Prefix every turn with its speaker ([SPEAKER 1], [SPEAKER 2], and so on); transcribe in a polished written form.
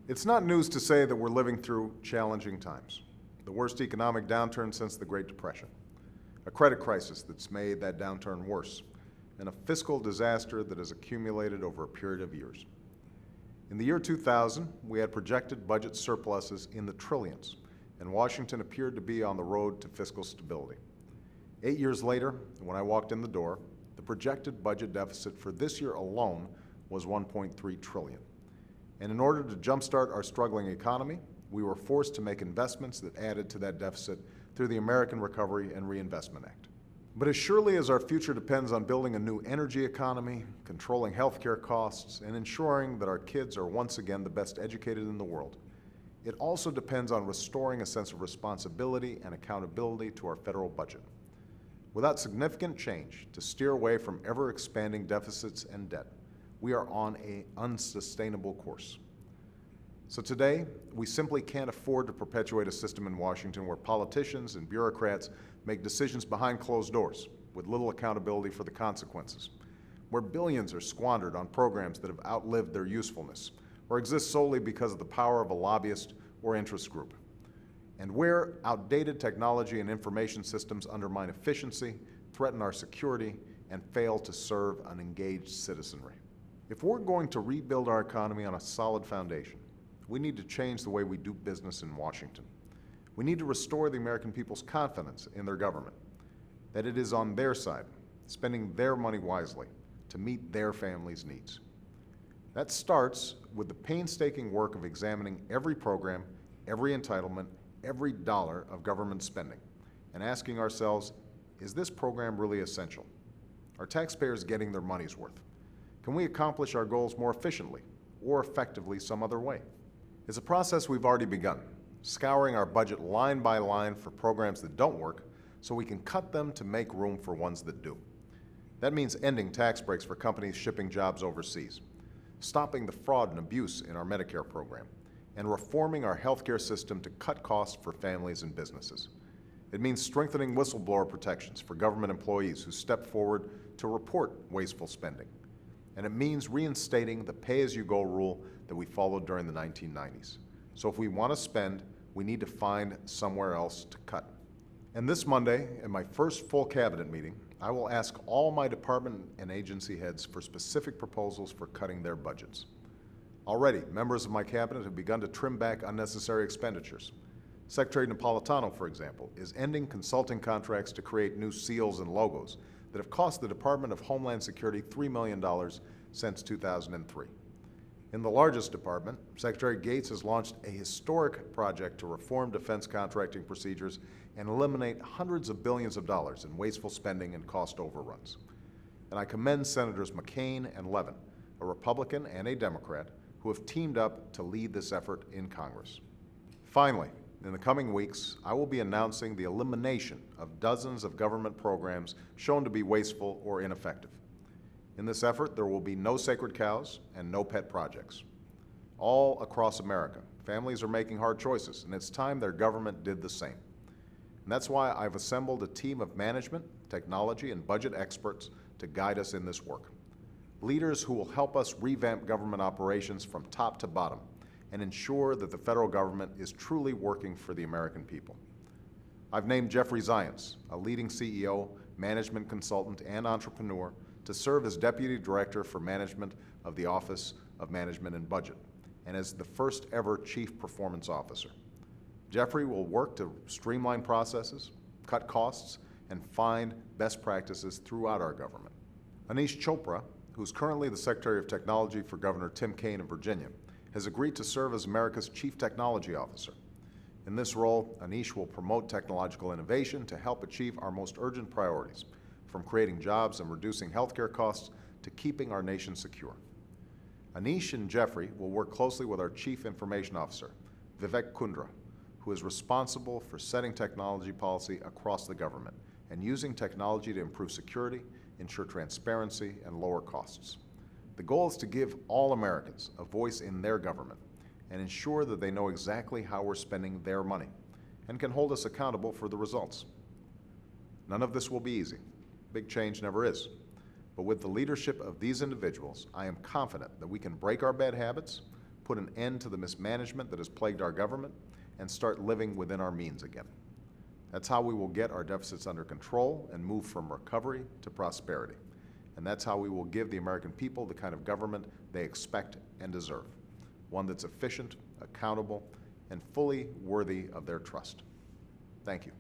[SPEAKER 1] It's not news to say that we're living through challenging times. The worst economic downturn since the Great Depression, a credit crisis that's made that downturn worse, and a fiscal disaster that has accumulated over a period of years. In the year 2000, we had projected budget surpluses in the trillions, and Washington appeared to be on the road to fiscal stability. 8 years later, when I walked in the door, the projected budget deficit for this year alone was $1.3 trillion. And in order to jumpstart our struggling economy, we were forced to make investments that added to that deficit through the American Recovery and Reinvestment Act. But as surely as our future depends on building a new energy economy, controlling healthcare costs, and ensuring that our kids are once again the best educated in the world, it also depends on restoring a sense of responsibility and accountability to our federal budget. Without significant change to steer away from ever-expanding deficits and debt, we are on an unsustainable course. So today, we simply can't afford to perpetuate a system in Washington where politicians and bureaucrats make decisions behind closed doors with little accountability for the consequences, where billions are squandered on programs that have outlived their usefulness or exist solely because of the power of a lobbyist or interest group, and where outdated technology and information systems undermine efficiency, threaten our security, and fail to serve an engaged citizenry. If we're going to rebuild our economy on a solid foundation, we need to change the way we do business in Washington. We need to restore the American people's confidence in their government, that it is on their side, spending their money wisely to meet their families' needs. That starts with the painstaking work of examining every program, every entitlement, every dollar of government spending, and asking ourselves, is this program really essential? Are taxpayers getting their money's worth? Can we accomplish our goals more efficiently or effectively some other way? It's a process we've already begun, scouring our budget line by line for programs that don't work so we can cut them to make room for ones that do. That means ending tax breaks for companies shipping jobs overseas, stopping the fraud and abuse in our Medicare program, and reforming our healthcare system to cut costs for families and businesses. It means strengthening whistleblower protections for government employees who step forward to report wasteful spending. And it means reinstating the pay-as-you-go rule that we followed during the 1990s. So if we want to spend, we need to find somewhere else to cut. And this Monday, in my first full cabinet meeting, I will ask all my department and agency heads for specific proposals for cutting their budgets. Already, members of my cabinet have begun to trim back unnecessary expenditures. Secretary Napolitano, for example, is ending consulting contracts to create new seals and logos that have cost the Department of Homeland Security $3 million since 2003. In the largest department, Secretary Gates has launched a historic project to reform defense contracting procedures and eliminate hundreds of billions of dollars in wasteful spending and cost overruns. And I commend Senators McCain and Levin, a Republican and a Democrat, who have teamed up to lead this effort in Congress. Finally, in the coming weeks, I will be announcing the elimination of dozens of government programs shown to be wasteful or ineffective. In this effort, there will be no sacred cows and no pet projects. All across America, families are making hard choices, and it's time their government did the same. And that's why I've assembled a team of management, technology, and budget experts to guide us in this work. Leaders who will help us revamp government operations from top to bottom and ensure that the federal government is truly working for the American people. I've named Jeffrey Zients, a leading CEO, management consultant, and entrepreneur, to serve as Deputy Director for Management of the Office of Management and Budget, and as the first ever Chief Performance Officer. Jeffrey will work to streamline processes, cut costs, and find best practices throughout our government. Anish Chopra, who's currently the Secretary of Technology for Governor Tim Kaine of Virginia, has agreed to serve as America's Chief Technology Officer. In this role, Anish will promote technological innovation to help achieve our most urgent priorities, from creating jobs and reducing healthcare costs to keeping our nation secure. Anish and Jeffrey will work closely with our Chief Information Officer, Vivek Kundra, who is responsible for setting technology policy across the government and using technology to improve security, ensure transparency, and lower costs. The goal is to give all Americans a voice in their government and ensure that they know exactly how we're spending their money and can hold us accountable for the results. None of this will be easy. Big change never is. But with the leadership of these individuals, I am confident that we can break our bad habits, put an end to the mismanagement that has plagued our government, and start living within our means again. That's how we will get our deficits under control and move from recovery to prosperity. And that's how we will give the American people the kind of government they expect and deserve, one that's efficient, accountable, and fully worthy of their trust. Thank you.